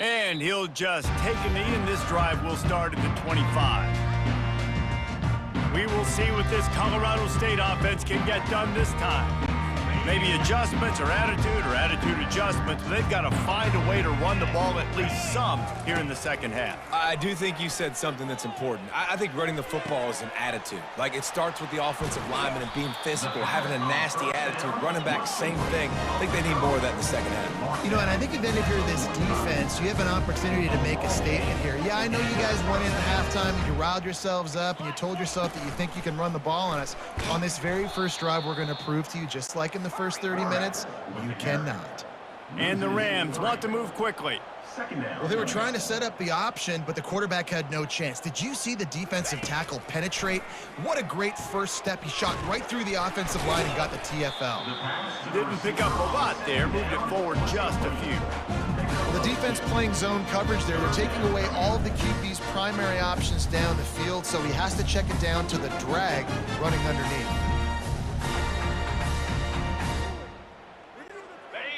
And he'll just take a knee, and this drive will start at the 25. We will see what this Colorado State offense can get done this time. Maybe adjustments or attitude adjustments. They've got to find a way to run the ball at least some here in the second half. I do think you said something that's important. I think running the football is an attitude. Like, it starts with the offensive lineman and being physical, having a nasty attitude. Running back, same thing. I think they need more of that in the second half. You know, and I think even if you're this defense, you have an opportunity to make a statement here. Yeah, I know you guys went in at halftime and you riled yourselves up and you told yourself that you think you can run the ball on us. On this very first drive, we're going to prove to you, just like in the first 30 minutes, you cannot. And the Rams want to move quickly. Well, they were trying to set up the option, but the quarterback had no chance. Did you see the defensive tackle penetrate? What a great first step. He shot right through the offensive line and got the TFL. Didn't pick up a lot there, moved it forward just a few. Well, the defense playing zone coverage there. They're taking away all of the QB's primary options down the field, so he has to check it down to the drag running underneath.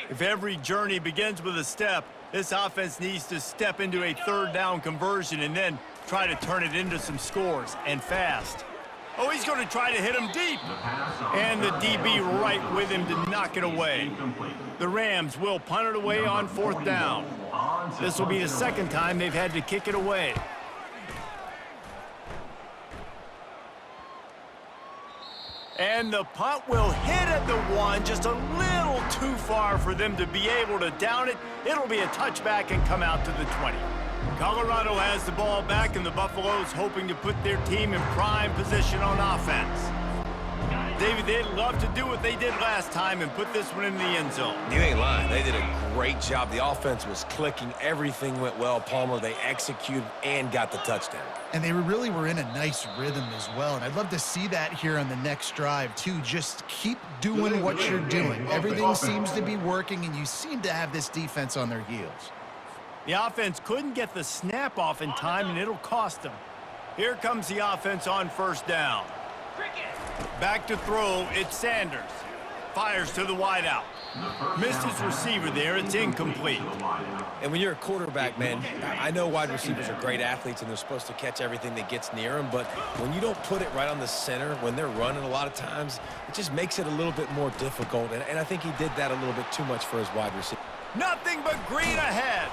If every journey begins with a step, this offense needs to step into a third down conversion and then try to turn it into some scores, and fast. Oh, he's going to try to hit him deep. And the DB right with him to knock it away. The Rams will punt it away on fourth down. This will be the second time they've had to kick it away. And the punt will hit at the 1, just a little too far for them to be able to down it. It'll be a touchback and come out to the 20. Colorado has the ball back, and the Buffaloes hoping to put their team in prime position on offense. David, they'd love to do what they did last time and put this one in the end zone. You ain't lying. They did a great job. The offense was clicking. Everything went well. Palmer, they executed and got the touchdown. And they really were in a nice rhythm as well. And I'd love to see that here on the next drive, too. Just keep doing what you're doing. Everything seems to be working, and you seem to have this defense on their heels. The offense couldn't get the snap off in time, and it'll cost them. Here comes the offense on first down. Back to throw, it's Sanders. Fires to the wideout. Missed his receiver there, it's incomplete. And when you're a quarterback, man, I know wide receivers are great athletes and they're supposed to catch everything that gets near them, but when you don't put it right on the center, when they're running a lot of times, it just makes it a little bit more difficult. And I think he did that a little bit too much for his wide receiver. Nothing but green ahead.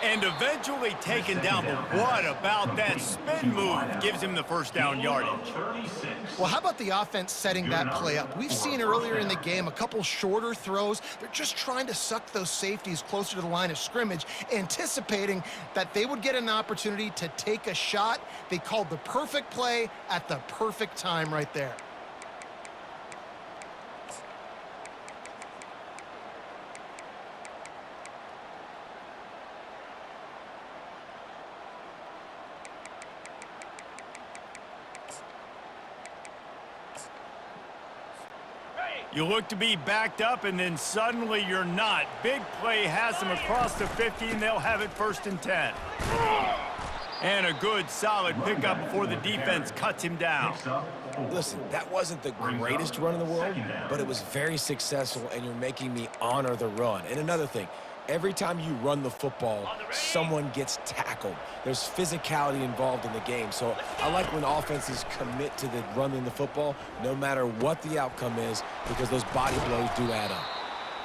And eventually taken down, but what about that spin move? Gives him the first down yardage. Well, how about the offense setting that play up? We've seen earlier in the game a couple shorter throws. They're just trying to suck those safeties closer to the line of scrimmage, anticipating that they would get an opportunity to take a shot. They called the perfect play at the perfect time right there. You look to be backed up, and then suddenly you're not. Big play has them across the 50, and they'll have it first and 10. And a good, solid pickup before the defense cuts him down. Listen, that wasn't the greatest run in the world, but it was very successful, and you're making me honor the run. And another thing, every time you run the football, someone gets tackled. There's physicality involved in the game. So I like when offenses commit to the running the football, no matter what the outcome is, because those body blows do add up.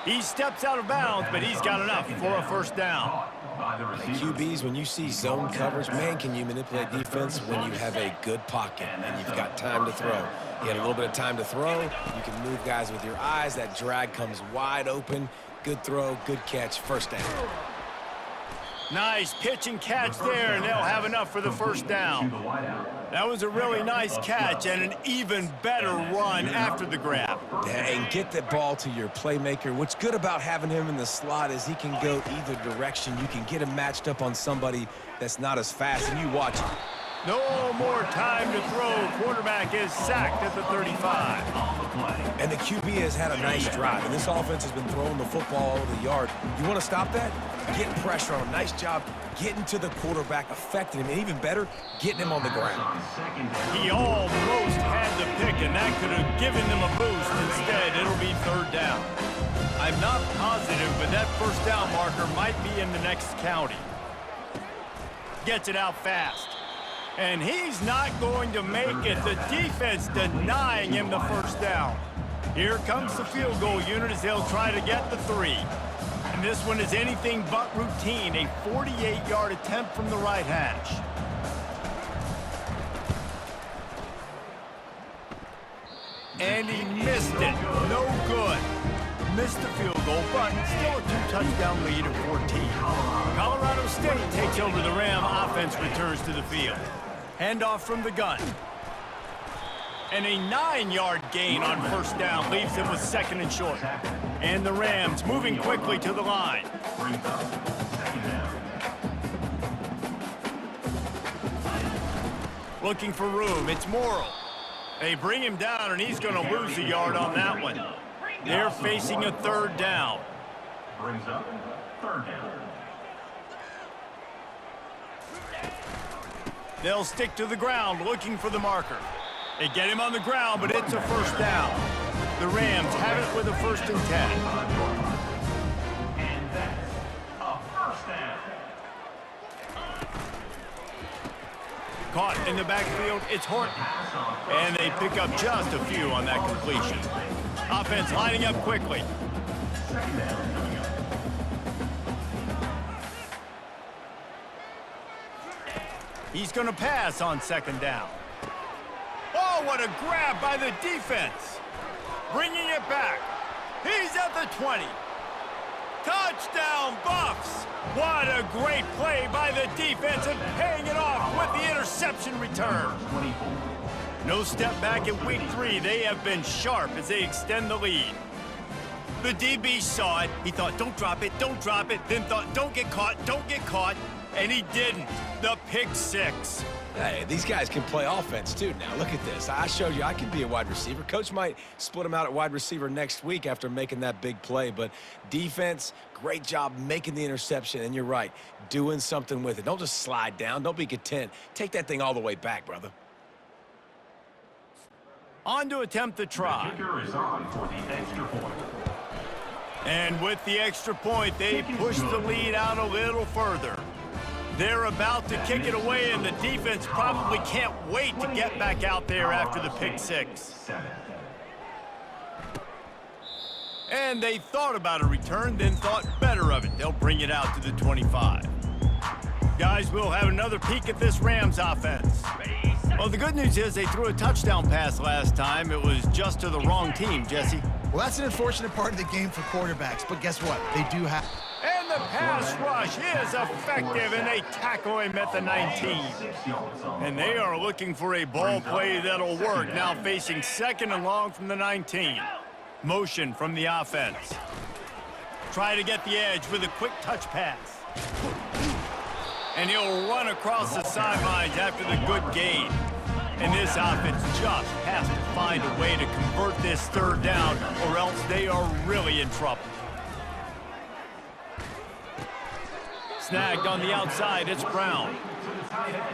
He steps out of bounds, but he's got enough for a first down. And QBs, when you see zone coverage, man, can you manipulate defense when you have a good pocket and you've got time to throw. You had a little bit of time to throw. You can move guys with your eyes. That drag comes wide open. Good throw, good catch, first down. Nice pitch and catch there, and they'll have enough for the first down. That was a really nice catch and an even better run after the grab. Yeah, and get the ball to your playmaker. What's good about having him in the slot is he can go either direction. You can get him matched up on somebody that's not as fast, and you watch it. No more time to throw. Quarterback is sacked at the 35. And the QB has had a nice drive, and this offense has been throwing the football all over the yard. You want to stop that? Getting pressure on him. Nice job getting to the quarterback, affecting him, and even better, getting him on the ground. He almost had the pick, and that could have given them a boost. Instead, it'll be third down. I'm not positive, but that first down marker might be in the next county. Gets it out fast. And he's not going to make it. The defense denying him the first down. Here comes the field goal unit as they'll try to get the 3. And this one is anything but routine. A 48-yard attempt from the right hash. And he missed it. No good. Missed the field goal, but still a 2-touchdown lead of 14. Colorado State takes over the Ram. Offense returns to the field. Handoff from the gun. And a 9-yard gain on first down leaves them with 2nd and short. And the Rams moving quickly to the line. Looking for room. It's Morrill. They bring him down, and he's going to lose a yard on that one. They're facing a 3rd down. Brings up 3rd down. They'll stick to the ground looking for the marker. They get him on the ground, but it's a first down. The Rams have it with a 1st and 10. And that's a first down. Caught in the backfield, it's Horton. And they pick up just a few on that completion. Offense lining up quickly. He's going to pass on 2nd down. Oh, what a grab by the defense. Bringing it back. He's at the 20. Touchdown, Buffs. What a great play by the defense and paying it off with the interception return. No step back in week 3. They have been sharp as they extend the lead. The DB saw it. He thought, don't drop it, don't drop it. Then thought, don't get caught, don't get caught. And he didn't. The pick 6. Hey, these guys can play offense, too. Now, look at this. I showed you I can be a wide receiver. Coach might split him out at wide receiver next week after making that big play. But defense, great job making the interception. And you're right, doing something with it. Don't just slide down. Don't be content. Take that thing all the way back, brother. On to attempt the try. The kicker is on for the extra point. And with the extra point, they push the lead out a little further. They're about to kick it away, and the defense probably can't wait to get back out there after the pick 6. And they thought about a return, then thought better of it. They'll bring it out to the 25. Guys, we'll have another peek at this Rams offense. Well, the good news is they threw a touchdown pass last time. It was just to the wrong team, Jesse. Well, that's an unfortunate part of the game for quarterbacks, but guess what? They do have... And the pass rush is effective, and they tackle him at the 19. And they are looking for a ball play that'll work, now facing 2nd and long from the 19. Motion from the offense. Try to get the edge with a quick touch pass. And he'll run across the sidelines after the good gain. And this offense just has to find a way to convert this 3rd down, or else they are really in trouble. Snagged on the outside, it's Brown.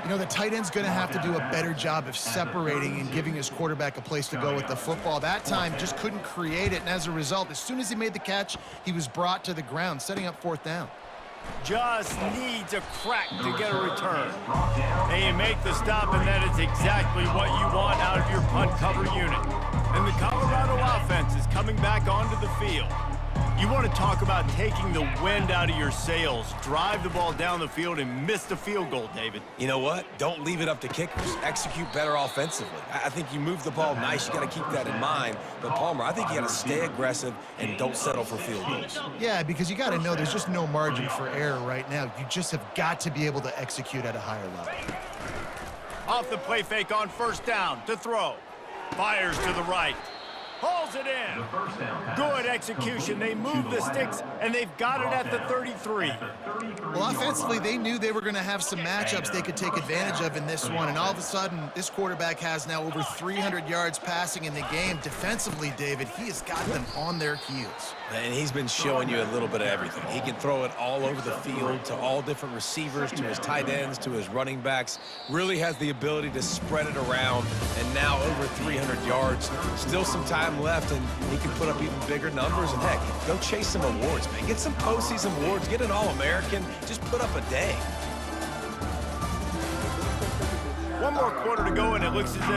You know, the tight end's going to have to do a better job of separating and giving his quarterback a place to go with the football. That time just couldn't create it, and as a result, as soon as he made the catch, he was brought to the ground, setting up 4th down. Just needs a crack to get a return. They make the stop, and that is exactly what you want out of your punt cover unit. And the Colorado offense is coming back onto the field. You want to talk about taking the wind out of your sails. Drive the ball down the field and miss the field goal, David. You know what? Don't leave it up to kickers. Execute better offensively. I think you move the ball nice. You got to keep that in mind. But, Palmer, I think you got to stay aggressive and don't settle for field goals. Yeah, because you got to know there's just no margin for error right now. You just have got to be able to execute at a higher level. Off the play fake on 1st down to throw. Fires to the right. Pulls it in. Good execution. They move the sticks, and they've got it at the 33. Well, offensively, they knew they were going to have some matchups they could take advantage of in this one, and all of a sudden, this quarterback has now over 300 yards passing in the game. Defensively, David, he has got them on their heels. And he's been showing you a little bit of everything. He can throw it all over the field to all different receivers, to his tight ends, to his running backs. Really has the ability to spread it around, and now over 300 yards. Still some time left draft, and he can put up even bigger numbers. And heck, go chase some awards, man. Get some postseason awards. Get an All-American. Just put up a day. One more quarter to go, and it looks as if